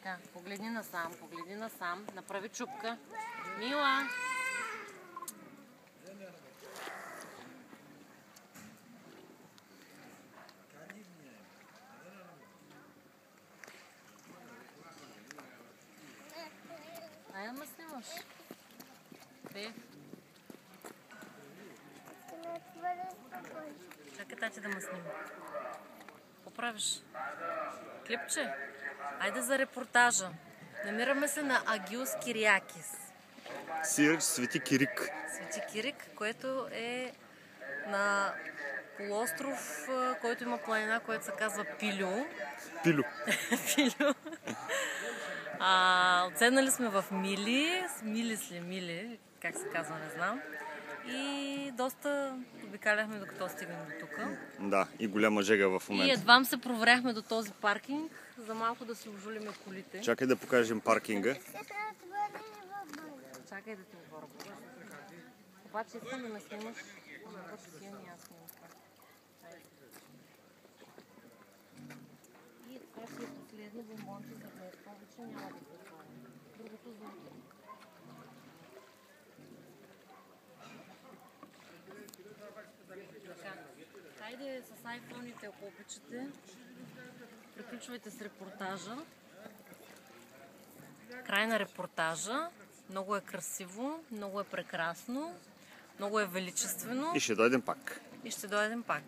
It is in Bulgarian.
Така, погледни насам, направи чупка. Мила! Айде ме снимаш. Ти? Чакай тати да ме снима. Какво правиш? Клипче? Айде за репортажа. Намираме се на Агиос Кириакис. Свети Кирик. Свети Кирик, което е на полуостров, който има планина, която се казва Пилю. Пилю. Пилю. Отседнали сме в Мили, как се казва, не знам. И доста обикаляхме докато стигнем до тук. Да, и голяма жега в момента. И едвам се провряхме до този паркинг, за малко да си ожулиме колите. Чакай да покажем паркинга. Чакай да те отворя. Обаче искам да ме снимаш. И това си е последно бомбонче за днес. Повече няма да се. Другото за утре. Хайде с айфоните, ако обичате. Приключвайте с репортажа. Край на репортажа. Много е красиво, много е прекрасно, много е величествено. И ще дойдем пак. И ще дойдем пак.